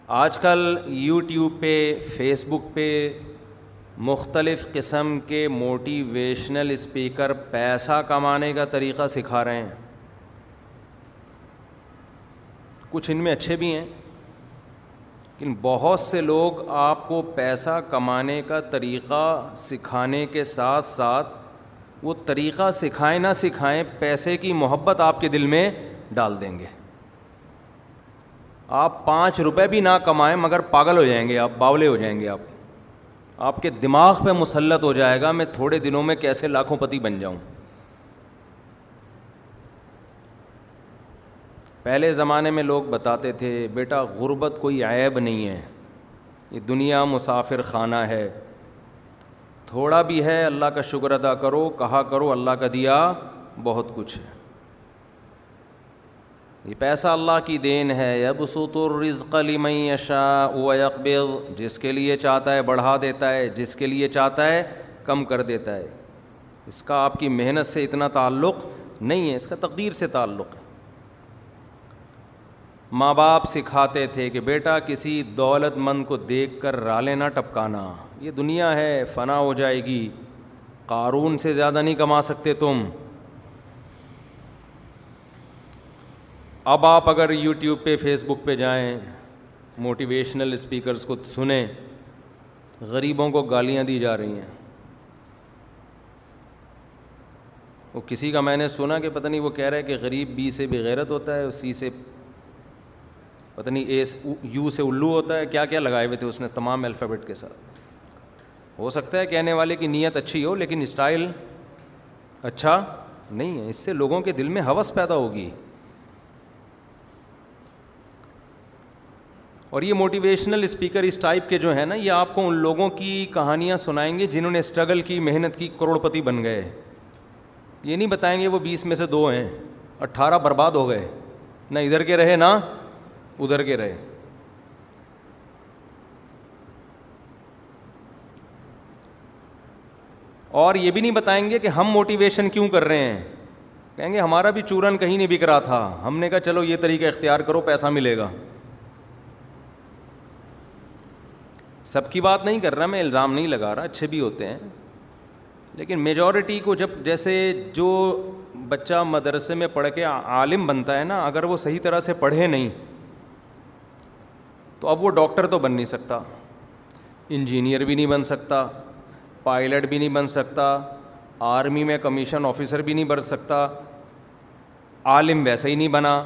آج کل یوٹیوب پہ، فیس بک پہ مختلف قسم کے موٹیویشنل اسپیکر پیسہ کمانے کا طریقہ سکھا رہے ہیں. کچھ ان میں اچھے بھی ہیں، لیکن بہت سے لوگ آپ کو پیسہ کمانے کا طریقہ سکھانے کے ساتھ ساتھ وہ طریقہ سکھائیں نہ سکھائیں، پیسے کی محبت آپ کے دل میں ڈال دیں گے. آپ 5 روپے بھی نہ کمائیں مگر پاگل ہو جائیں گے، آپ باولے ہو جائیں گے. آپ کے دماغ پہ مسلط ہو جائے گا میں تھوڑے دنوں میں کیسے لاکھوں پتی بن جاؤں. پہلے زمانے میں لوگ بتاتے تھے بیٹا غربت کوئی عیب نہیں ہے، یہ دنیا مسافر خانہ ہے، تھوڑا بھی ہے اللہ کا شکر ادا کرو، کہا کرو اللہ کا دیا بہت کچھ ہے. یہ پیسہ اللہ کی دین ہے. یبسط الرزق لمن یشاء ویقبض، جس کے لیے چاہتا ہے بڑھا دیتا ہے، جس کے لیے چاہتا ہے کم کر دیتا ہے. اس کا آپ کی محنت سے اتنا تعلق نہیں ہے، اس کا تقدیر سے تعلق ہے. ماں باپ سکھاتے تھے کہ بیٹا کسی دولت مند کو دیکھ کر رالے نہ ٹپکانا، یہ دنیا ہے فنا ہو جائے گی، قارون سے زیادہ نہیں کما سکتے تم. اب آپ اگر یوٹیوب پہ، فیس بک پہ جائیں، موٹیویشنل اسپیکرز کو سنیں، غریبوں کو گالیاں دی جا رہی ہیں. وہ کسی کا میں نے سنا کہ پتہ نہیں وہ کہہ رہا ہے کہ غریب بی سے بغیرت ہوتا ہے، سی سے پتہ نہیں یو سے الو ہوتا ہے، کیا کیا لگائے ہوئے تھے اس نے تمام الفابیٹ کے ساتھ. ہو سکتا ہے کہنے والے کی نیت اچھی ہو لیکن اسٹائل اچھا نہیں ہے. اس سے لوگوں کے دل میں ہوس پیدا ہوگی. اور یہ موٹیویشنل اسپیکر اس ٹائپ کے جو ہیں نا، یہ آپ کو ان لوگوں کی کہانیاں سنائیں گے جنہوں نے اسٹرگل کی، محنت کی، کروڑ پتی بن گئے. یہ نہیں بتائیں گے وہ 20 میں سے 2 ہیں، 18 برباد ہو گئے، نہ ادھر کے رہے نہ ادھر کے رہے. اور یہ بھی نہیں بتائیں گے کہ ہم موٹیویشن کیوں کر رہے ہیں. کہیں گے ہمارا بھی چورن کہیں نہیں بک رہا تھا، ہم نے کہا چلو یہ طریقہ اختیار کرو پیسہ ملے گا. سب کی بات نہیں کر رہا میں، الزام نہیں لگا رہا، اچھے بھی ہوتے ہیں، لیکن میجورٹی کو جب جیسے جو بچہ مدرسے میں پڑھ کے عالم بنتا ہے نا، اگر وہ صحیح طرح سے پڑھے نہیں تو اب وہ ڈاکٹر تو بن نہیں سکتا، انجینئر بھی نہیں بن سکتا، پائلٹ بھی نہیں بن سکتا، آرمی میں کمیشن آفیسر بھی نہیں بن سکتا، عالم ویسے ہی نہیں بنا.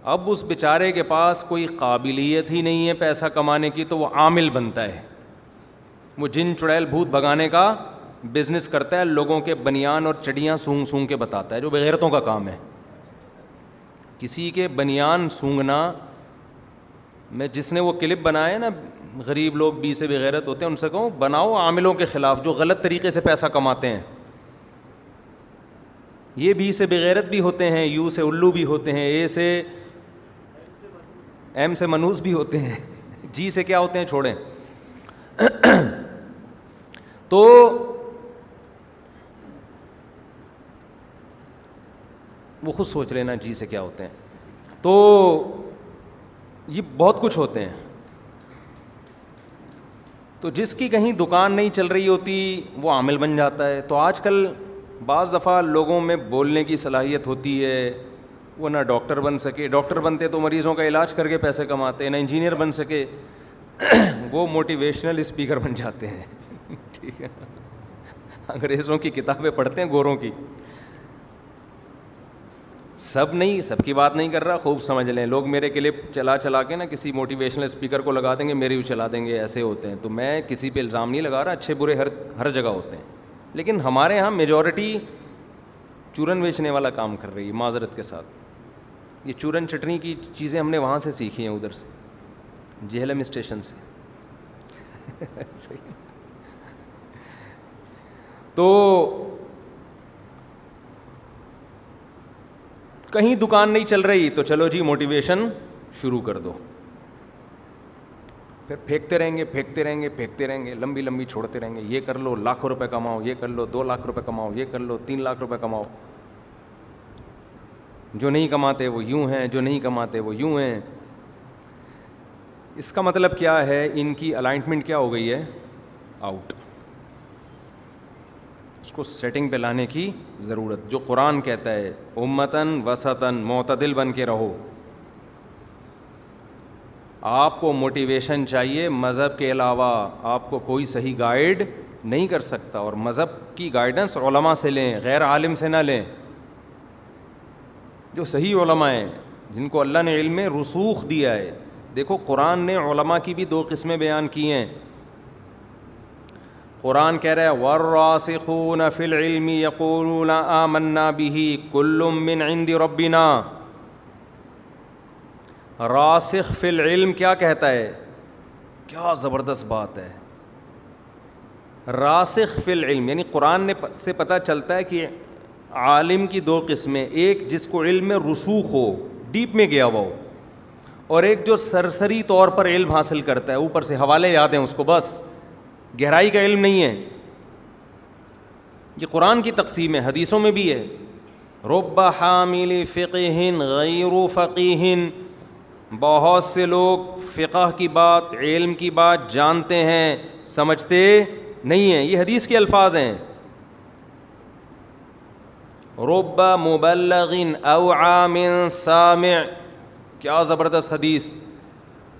اب اس بیچارے کے پاس کوئی قابلیت ہی نہیں ہے پیسہ کمانے کی تو وہ عامل بنتا ہے. وہ جن چڑیل بھوت بھگانے کا بزنس کرتا ہے، لوگوں کے بنیان اور چڑیاں سونگ سونگ کے بتاتا ہے، جو بغیرتوں کا کام ہے. کسی کے بنیان سونگنا، میں جس نے وہ کلپ بنایا نا غریب لوگ بی سے بغیرت ہوتے ہیں، ان سے کہوں بناؤ عاملوں کے خلاف جو غلط طریقے سے پیسہ کماتے ہیں. یہ بی سے بغیرت بھی ہوتے ہیں، یو سے الو بھی ہوتے ہیں، اے سے ایم سے منوس بھی ہوتے ہیں، جی سے کیا ہوتے ہیں چھوڑیں. تو وہ خود سوچ لینا جی سے کیا ہوتے ہیں. تو یہ بہت کچھ ہوتے ہیں. تو جس کی کہیں دکان نہیں چل رہی ہوتی وہ عامل بن جاتا ہے. تو آج کل بعض دفعہ لوگوں میں بولنے کی صلاحیت ہوتی ہے، وہ نہ ڈاکٹر بن سکے، ڈاکٹر بنتے تو مریضوں کا علاج کر کے پیسے کماتے، نہ انجینئر بن سکے وہ موٹیویشنل اسپیکر بن جاتے ہیں. ٹھیک ہے، انگریزوں کی کتابیں پڑھتے ہیں گوروں کی. سب نہیں، سب کی بات نہیں کر رہا، خوب سمجھ لیں. لوگ میرے کلپ چلا چلا کے نا کسی موٹیویشنل اسپیکر کو لگا دیں گے، میری بھی چلا دیں گے، ایسے ہوتے ہیں. تو میں کسی پہ الزام نہیں لگا رہا، اچھے برے ہر جگہ ہوتے ہیں، لیکن ہمارے ہاں میجورٹی چورن بیچنے والا کام کر رہی ہے. معذرت کے ساتھ یہ چورن چٹنی کی چیزیں ہم نے وہاں سے سیکھی ہیں، ادھر سے جہلم اسٹیشن سے. تو کہیں دکان نہیں چل رہی تو چلو جی موٹیویشن شروع کر دو. پھر پھینکتے رہیں گے پھینکتے رہیں گے پھینکتے رہیں گے، لمبی لمبی چھوڑتے رہیں گے. یہ کر لو لاکھوں روپے کماؤ، یہ کر لو 2 لاکھ روپے کماؤ، یہ کر لو 3 لاکھ روپے کماؤ. جو نہیں کماتے وہ یوں ہیں، جو نہیں کماتے وہ یوں ہیں. اس کا مطلب کیا ہے؟ ان کی الائنمنٹ کیا ہو گئی ہے؟ آؤٹ. اس کو سیٹنگ پہ لانے کی ضرورت. جو قرآن کہتا ہے امتاً وسطاً معتدل بن کے رہو. آپ کو موٹیویشن چاہیے, مذہب کے علاوہ آپ کو کوئی صحیح گائیڈ نہیں کر سکتا. اور مذہب کی گائیڈنس علماء سے لیں, غیر عالم سے نہ لیں. جو صحیح علماء ہیں, جن کو اللہ نے علم میں رسوخ دیا ہے. دیکھو قرآن نے علماء کی بھی 2 قسمیں بیان کی ہیں. قرآن کہہ رہا ہے والراسخون فی العلم یقولون آمنا بہ کل من عند ربنا. راسخ فی العلم کیا کہتا ہے؟ کیا زبردست بات ہے. راسخ فی العلم یعنی قرآن سے پتہ چلتا ہے کہ عالم کی 2 قسمیں, ایک جس کو علم میں رسوخ ہو, ڈیپ میں گیا ہوا ہو, اور ایک جو سرسری طور پر علم حاصل کرتا ہے, اوپر سے حوالے یاد ہیں اس کو, بس گہرائی کا علم نہیں ہے. یہ قرآن کی تقسیم ہے, حدیثوں میں بھی ہے. رب حامل فقہ غیر فقیہ, بہت سے لوگ فقہ کی بات, علم کی بات جانتے ہیں, سمجھتے نہیں ہیں. یہ حدیث کے الفاظ ہیں. رب مبلغ اوعى من سامع, کیا زبردست حدیث.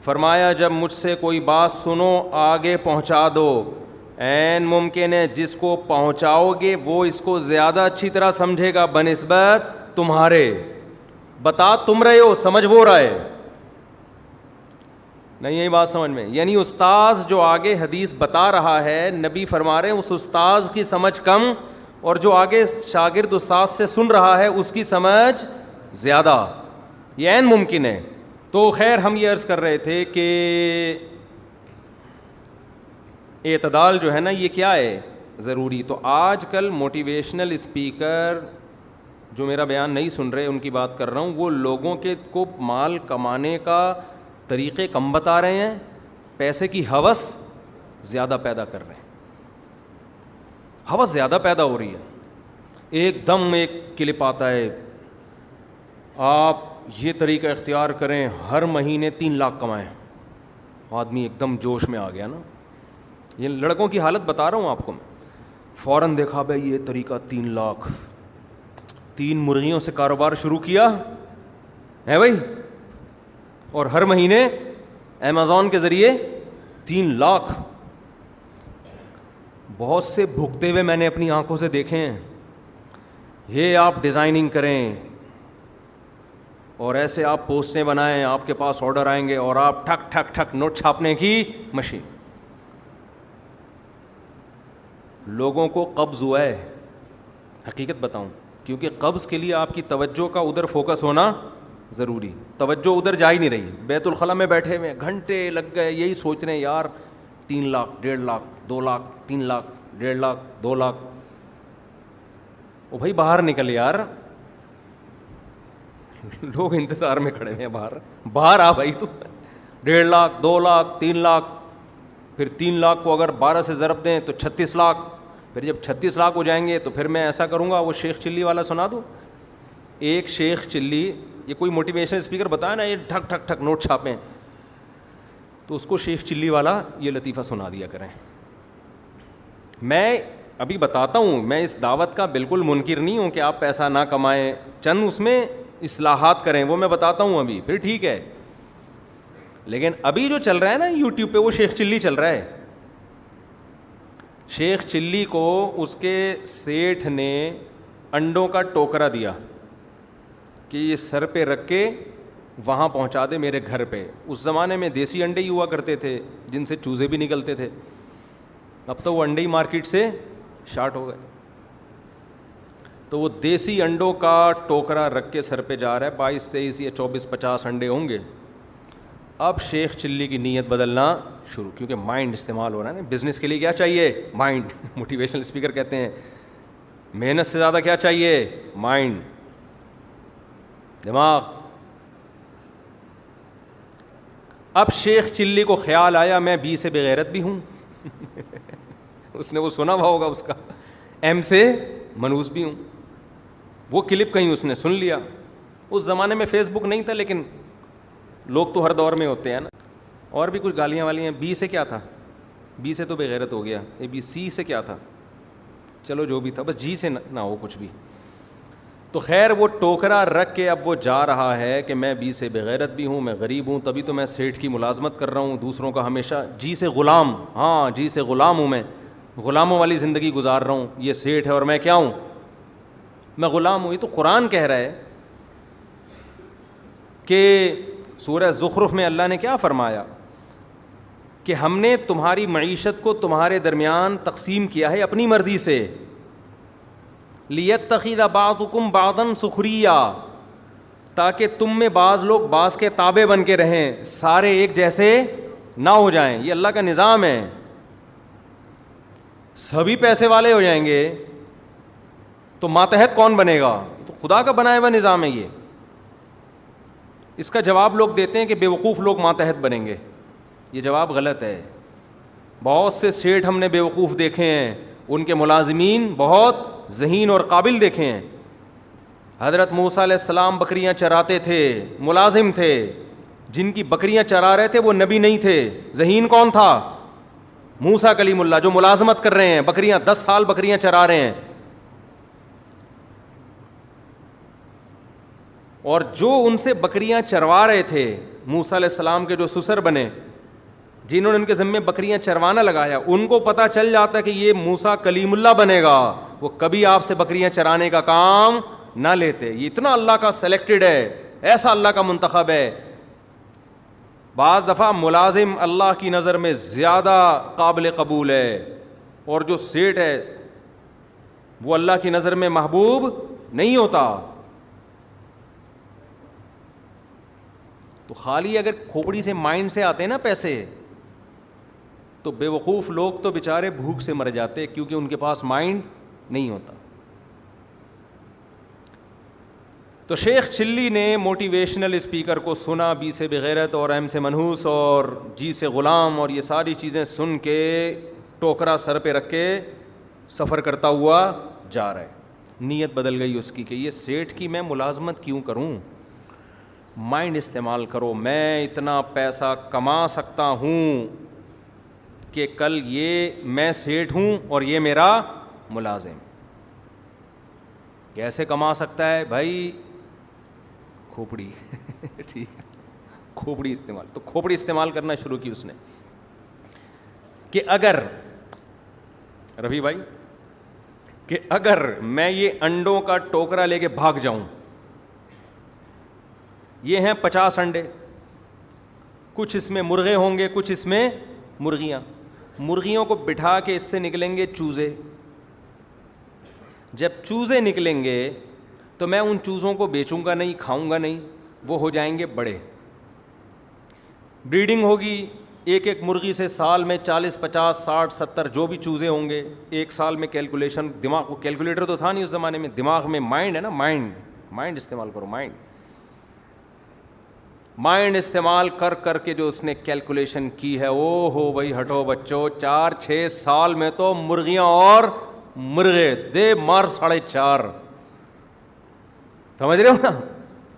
فرمایا جب مجھ سے کوئی بات سنو آگے پہنچا دو. عین ممکن ہے جس کو پہنچاؤ گے وہ اس کو زیادہ اچھی طرح سمجھے گا بنسبت تمہارے. بتا تم رہے ہو, سمجھ وہ رہا ہے. نہیں یہی بات سمجھ میں, یعنی استاذ جو آگے حدیث بتا رہا ہے, نبی فرما رہے ہیں اس استاذ کی سمجھ کم, اور جو آگے شاگرد استاذ سے سن رہا ہے اس کی سمجھ زیادہ. یہ عین ممکن ہے. تو خیر ہم یہ عرض کر رہے تھے کہ اعتدال جو ہے نا یہ کیا ہے ضروری. تو آج کل موٹیویشنل اسپیکر جو میرا بیان نہیں سن رہے, ان کی بات کر رہا ہوں, وہ لوگوں کے کو مال کمانے کا طریقے کم بتا رہے ہیں, پیسے کی ہوس زیادہ پیدا کر رہے ہیں. ہوس زیادہ پیدا ہو رہی ہے. ایک دم ایک کلپ آتا ہے, آپ یہ طریقہ اختیار کریں ہر مہینے 3 لاکھ کمائیں. آدمی ایک دم جوش میں آ گیا نا. یہ لڑکوں کی حالت بتا رہا ہوں آپ کو. فوراً دیکھا بھائی یہ طریقہ 3 لاکھ, 3 مرغیوں سے کاروبار شروع کیا ہے بھائی, اور ہر مہینے امیزون کے ذریعے 3 لاکھ. بہت سے بھگتے ہوئے میں نے اپنی آنکھوں سے دیکھے ہیں. یہ آپ ڈیزائننگ کریں اور ایسے آپ پوسٹیں بنائیں, آپ کے پاس آرڈر آئیں گے اور آپ ٹھک ٹھک ٹھک نوٹ چھاپنے کی مشین. لوگوں کو قبض ہوا ہے, حقیقت بتاؤں, کیونکہ قبض کے لیے آپ کی توجہ کا ادھر فوکس ہونا ضروری. توجہ ادھر جا ہی نہیں رہی. بیت الخلاء میں بیٹھے ہوئے گھنٹے لگ گئے یہی سوچ رہے ہیں یار 3 لاکھ 1.5 لاکھ 2 لاکھ 3 لاکھ 1.5 لاکھ 2 لاکھ. او بھائی باہر نکل یار, لوگ انتظار میں کھڑے ہیں باہر آ بھائی. تو 1.5 لاکھ 2 لاکھ 3 لاکھ, پھر 3 لاکھ کو اگر 12 سے ضرب دیں تو 36 لاکھ. پھر جب 36 لاکھ ہو جائیں گے تو پھر میں ایسا کروں گا, وہ شیخ چلی والا سنا دوں. ایک شیخ چلی, یہ کوئی موٹیویشن اسپیکر بتایا نا یہ ٹھک ٹھک ٹھک نوٹ چھاپیں, تو اس کو شیخ چلی والا یہ لطیفہ سنا دیا کریں. میں ابھی بتاتا ہوں, میں اس دعوت کا بالکل منکر نہیں ہوں کہ آپ پیسہ نہ کمائیں, چند اس میں اصلاحات کریں, وہ میں بتاتا ہوں ابھی, پھر ٹھیک ہے. لیکن ابھی جو چل رہا ہے نا یوٹیوب پہ, وہ شیخ چلی چل رہا ہے. شیخ چلی کو اس کے سیٹھ نے انڈوں کا ٹوکرا دیا کہ یہ سر پہ رکھ کے وہاں پہنچا دے میرے گھر پہ. اس زمانے میں دیسی انڈے ہی ہوا کرتے تھے جن سے چوزے بھی نکلتے تھے. اب تو وہ انڈے ہی مارکیٹ سے شارٹ ہو گئے. تو وہ دیسی انڈوں کا ٹوکرا رکھ کے سر پہ جا رہا ہے, 22 23 یا 24 50 انڈے ہوں گے. اب شیخ چلی کی نیت بدلنا شروع, کیونکہ مائنڈ استعمال ہو رہا ہے نا. بزنس کے لیے کیا چاہیے؟ مائنڈ. موٹیویشنل اسپیکر کہتے ہیں محنت سے زیادہ کیا چاہیے؟ مائنڈ, دماغ. اب شیخ چلی کو خیال آیا میں بی سے بغیرت بھی ہوں. اس نے وہ سنا ہوا ہوگا اس کا, ایم سے منوس بھی ہوں. وہ کلپ کہیں اس نے سن لیا. اس زمانے میں فیس بک نہیں تھا, لیکن لوگ تو ہر دور میں ہوتے ہیں نا. اور بھی کچھ گالیاں والی ہیں. بی سے کیا تھا؟ بی سے تو بے غیرت ہو گیا. اے بی سی سے کیا تھا؟ چلو جو بھی تھا, بس جی سے نہ ہو کچھ بھی. تو خیر وہ ٹوکرا رکھ کے اب وہ جا رہا ہے کہ میں بی سے بغیرت بھی ہوں, میں غریب ہوں, تبھی تو میں سیٹھ کی ملازمت کر رہا ہوں, دوسروں کا ہمیشہ جی سے غلام, ہاں جی سے غلام ہوں, میں غلاموں والی زندگی گزار رہا ہوں. یہ سیٹھ ہے اور میں کیا ہوں؟ میں غلام ہوں. یہ تو قرآن کہہ رہا ہے کہ سورہ زخرف میں اللہ نے کیا فرمایا کہ ہم نے تمہاری معیشت کو تمہارے درمیان تقسیم کیا ہے اپنی مرضی سے. لیتخذ بعضکم بعضا سخریا, تاکہ تم میں بعض لوگ بعض کے تابع بن کے رہیں, سارے ایک جیسے نہ ہو جائیں. یہ اللہ کا نظام ہے. سبھی پیسے والے ہو جائیں گے تو ماتحت کون بنے گا؟ تو خدا کا بنایا ہوا نظام ہے یہ. اس کا جواب لوگ دیتے ہیں کہ بیوقوف لوگ ماتحت بنیں گے. یہ جواب غلط ہے. بہت سے سیٹھ ہم نے بیوقوف دیکھے ہیں, ان کے ملازمین بہت ذہین اور قابل دیکھے ہیں. حضرت موسیٰ علیہ السلام بکریاں چراتے تھے, ملازم تھے. جن کی بکریاں چرا رہے تھے وہ نبی نہیں تھے. ذہین کون تھا؟ موسیٰ کلیم اللہ, جو ملازمت کر رہے ہیں, بکریاں 10 سال بکریاں چرا رہے ہیں. اور جو ان سے بکریاں چروا رہے تھے, موسیٰ علیہ السلام کے جو سسر بنے, جنہوں نے ان کے ذمے بکریاں چروانا لگایا, ان کو پتہ چل جاتا کہ یہ موسیٰ کلیم اللہ بنے گا, وہ کبھی آپ سے بکریاں چرانے کا کام نہ لیتے. یہ اتنا اللہ کا سلیکٹڈ ہے, ایسا اللہ کا منتخب ہے. بعض دفعہ ملازم اللہ کی نظر میں زیادہ قابل قبول ہے, اور جو سیٹ ہے وہ اللہ کی نظر میں محبوب نہیں ہوتا. تو خالی اگر کھوپڑی سے مائنڈ سے آتے ہیں نا پیسے, تو بے وقوف لوگ تو بیچارے بھوک سے مر جاتے, کیونکہ ان کے پاس مائنڈ نہیں ہوتا. تو شیخ چلی نے موٹیویشنل اسپیکر کو سنا, بی سے بغیرت اور ایم سے منحوس اور جی سے غلام, اور یہ ساری چیزیں سن کے ٹوکرا سر پہ رکھ کے سفر کرتا ہوا جا رہا ہے. نیت بدل گئی اس کی کہ یہ سیٹھ کی میں ملازمت کیوں کروں, مائنڈ استعمال کرو. میں اتنا پیسہ کما سکتا ہوں کہ کل یہ میں سیٹھ ہوں اور یہ میرا ملازم. کیسے کما سکتا ہے بھائی؟ کھوپڑی. ٹھیک ہے, کھوپڑی استعمال. تو کھوپڑی استعمال کرنا شروع کی اس نے کہ اگر رفیع بھائی, کہ اگر میں یہ انڈوں کا ٹوکرا لے کے بھاگ جاؤں, یہ ہیں 50 انڈے, کچھ اس میں مرغے ہوں گے, کچھ اس میں مرغیاں. مرغیوں کو بٹھا کے اس سے نکلیں گے چوزے. جب چوزے نکلیں گے تو میں ان چوزوں کو بیچوں گا نہیں, کھاؤں گا نہیں, وہ ہو جائیں گے بڑے. بریڈنگ ہوگی, ایک ایک مرغی سے سال میں 40 50 60 70 جو بھی چوزے ہوں گے, ایک سال میں کیلکولیشن. دماغ کو کیلکولیٹر تو تھا نہیں اس زمانے میں, دماغ میں مائنڈ ہے نا, مائنڈ استعمال کرو. مائنڈ استعمال کر کر کے جو اس نے کیلکولیشن کی ہے, او ہو بھائی ہٹو بچوں, 4-6 سال میں تو مرغیاں اور مرغے دے مار 4.5. سمجھ رہے ہو نا؟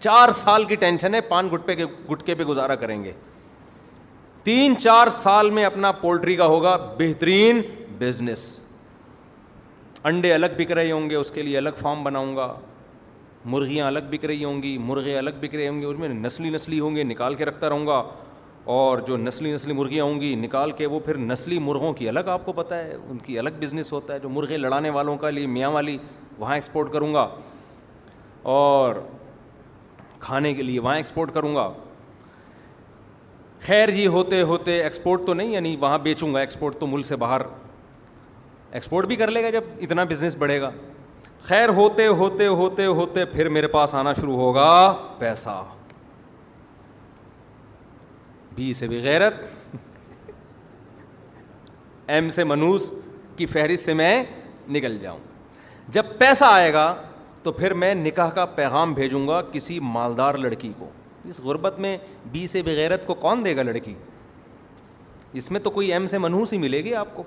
4 سال کی ٹینشن ہے, پان گٹکے پہ گزارا کریں گے. 3-4 سال میں اپنا پولٹری کا ہوگا بہترین بزنس. انڈے الگ بک رہے ہوں گے, اس کے لیے الگ فارم بناؤں گا. مرغیاں الگ بک رہی ہوں گی, مرغے الگ بک رہے ہوں گے, اس میں نسلی ہوں گے, نکال کے رکھتا رہوں گا. اور جو نسلی مرغیاں ہوں گی نکال کے, وہ پھر نسلی مرغوں کی الگ, آپ کو پتہ ہے ان کی الگ بزنس ہوتا ہے. جو مرغے لڑانے والوں کا لیے میاں والی, وہاں ایکسپورٹ کروں گا, اور کھانے کے لیے وہاں ایکسپورٹ کروں گا. خیر جی, ہوتے ہوتے ایکسپورٹ تو نہیں, یعنی وہاں بیچوں گا, ایکسپورٹ تو ملک سے باہر ایکسپورٹ بھی کر لے گا جب اتنا بزنس بڑھے گا. خیر ہوتے ہوتے ہوتے ہوتے پھر میرے پاس آنا شروع ہوگا پیسہ. بی سے بغیرت, ایم سے منوس کی فہرست سے میں نکل جاؤں. جب پیسہ آئے گا تو پھر میں نکاح کا پیغام بھیجوں گا کسی مالدار لڑکی کو. اس غربت میں بی سے بغیرت کو کون دے گا لڑکی؟ اس میں تو کوئی ایم سے منحوس ہی ملے گی آپ کو.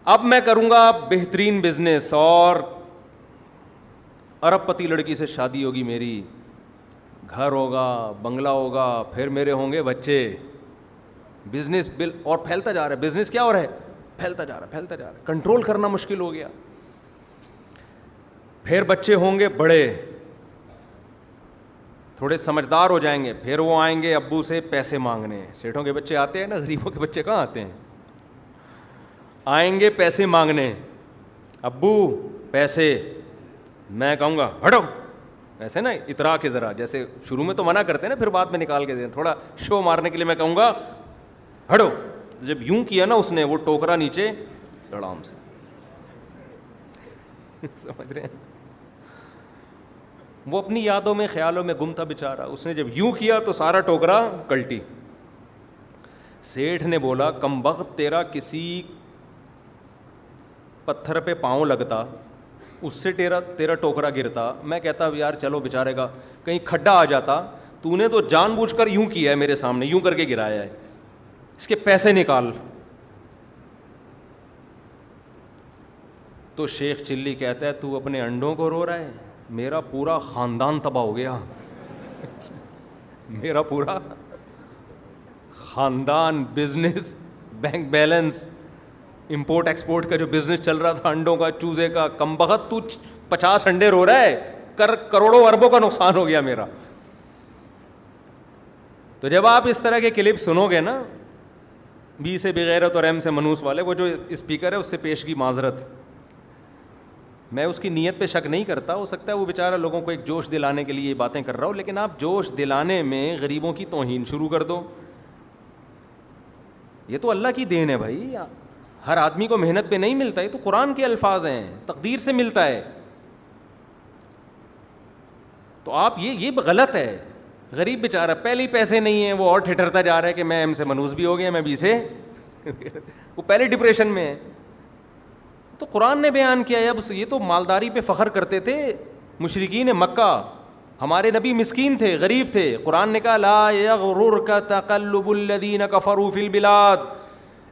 اب میں کروں گا بہترین بزنس, اور ارب پتی لڑکی سے شادی ہوگی میری, گھر ہوگا, بنگلہ ہوگا, پھر میرے ہوں گے بچے, بزنس بل, اور پھیلتا جا رہا ہے. بزنس کیا ہو رہا ہے, پھیلتا جا رہا ہے, پھیلتا جا رہا ہے, کنٹرول کرنا مشکل ہو گیا. پھر بچے ہوں گے بڑے, تھوڑے سمجھدار ہو جائیں گے, پھر وہ آئیں گے ابو سے پیسے مانگنے. سیٹھوں کے بچے آتے ہیں نا, غریبوں کے بچے کہاں آتے ہیں, آئیں گے پیسے مانگنے, ابو پیسے. میں کہوں گا ہٹو, ایسے نا اترا کے ذرا, جیسے شروع میں تو منع کرتے ہیں نا, پھر بعد میں نکال کے دیں, تھوڑا شو مارنے کے لیے میں کہوں گا ہٹو. جب یوں کیا نا اس نے, وہ ٹوکرا نیچے لڑام سے, سمجھ رہے ہیں, وہ اپنی یادوں میں خیالوں میں گم تھا بیچارہ. اس نے جب یوں کیا تو سارا ٹوکرا کلٹی. سیٹھ نے بولا کمبخت تیرا کسی پتھر پہ پاؤں لگتا, اس سے تیرا ٹوکرا گرتا. میں کہتا یار چلو بیچارے کا کہیں کھڈا آ جاتا, تو نے تو جان بوجھ کر یوں کیا ہے میرے سامنے, یوں کر کے گرایا ہے, اس کے پیسے نکال. تو شیخ چلی کہتا ہے تو اپنے انڈوں کو رو رہا ہے, میرا پورا خاندان تباہ ہو گیا. میرا پورا خاندان, business, bank balance, import export کا جو بزنس چل رہا تھا انڈوں کا, چوزے کا, کمبخت تو 50 انڈے رو رہا ہے, کروڑوں اربوں کا نقصان ہو گیا میرا. تو جب آپ اس طرح کے کلپ سنو گے نا, بی سے بغیرت اور ایم سے منوس والے, وہ جو اسپیکر ہے اس سے پیش کی معذرت, میں اس کی نیت پہ شک نہیں کرتا, ہو سکتا ہے وہ بیچارہ لوگوں کو ایک جوش دلانے کے لیے یہ باتیں کر رہا ہو, لیکن آپ جوش دلانے میں غریبوں کی توہین شروع کر دو. یہ تو اللہ کی دین ہے بھائی, ہر آدمی کو محنت پہ نہیں ملتا, یہ تو قرآن کے الفاظ ہیں, تقدیر سے ملتا ہے. تو آپ یہ غلط ہے. غریب بیچارہ پہلے ہی پیسے نہیں ہیں, وہ اور ٹھٹرتا جا رہا ہے کہ میں ایم سے منوس بھی ہو گیا, میں بی سے, وہ پہلے ڈپریشن میں ہے. تو قرآن نے بیان کیا ہے. اب یہ تو مالداری پہ فخر کرتے تھے مشرکین مکہ, ہمارے نبی مسکین تھے, غریب تھے. قرآن نے کہا لا یغررک تقلب الذین کفروا فی البلاد,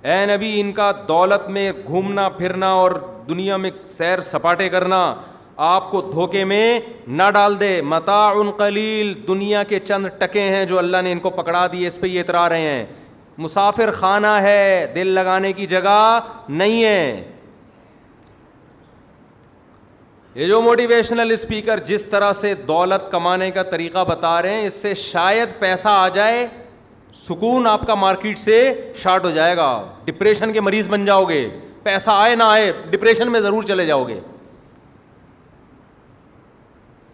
اے نبی ان کا دولت میں گھومنا پھرنا اور دنیا میں سیر سپاٹے کرنا آپ کو دھوکے میں نہ ڈال دے. متاع قلیل, دنیا کے چند ٹکے ہیں جو اللہ نے ان کو پکڑا دیے, اس پہ یہ اترا رہے ہیں. مسافر خانہ ہے, دل لگانے کی جگہ نہیں ہے. یہ جو موٹیویشنل اسپیکر جس طرح سے دولت کمانے کا طریقہ بتا رہے ہیں, اس سے شاید پیسہ آ جائے, سکون آپ کا مارکیٹ سے شارٹ ہو جائے گا, ڈپریشن کے مریض بن جاؤ گے. پیسہ آئے نہ آئے ڈپریشن میں ضرور چلے جاؤ گے.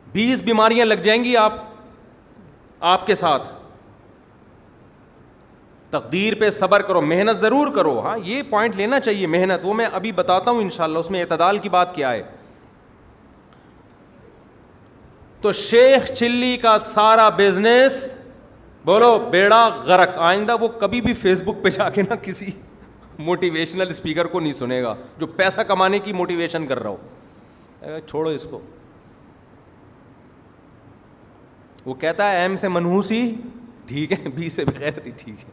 20 بیماریاں لگ جائیں گی آپ کے ساتھ. تقدیر پہ صبر کرو, محنت ضرور کرو. ہاں یہ پوائنٹ لینا چاہیے, محنت, وہ میں ابھی بتاتا ہوں انشاءاللہ, اس میں اعتدال کی بات کیا ہے. تو شیخ چلی کا سارا بزنس بولو بیڑا غرق. آئندہ وہ کبھی بھی فیس بک پہ جا کے نا کسی موٹیویشنل اسپیکر کو نہیں سنے گا جو پیسہ کمانے کی موٹیویشن کر رہا ہو. چھوڑو اس کو. وہ کہتا ہے ایم سے منحوس ہی ٹھیک ہے, بی سے بغیرت ہی ٹھیک ہے.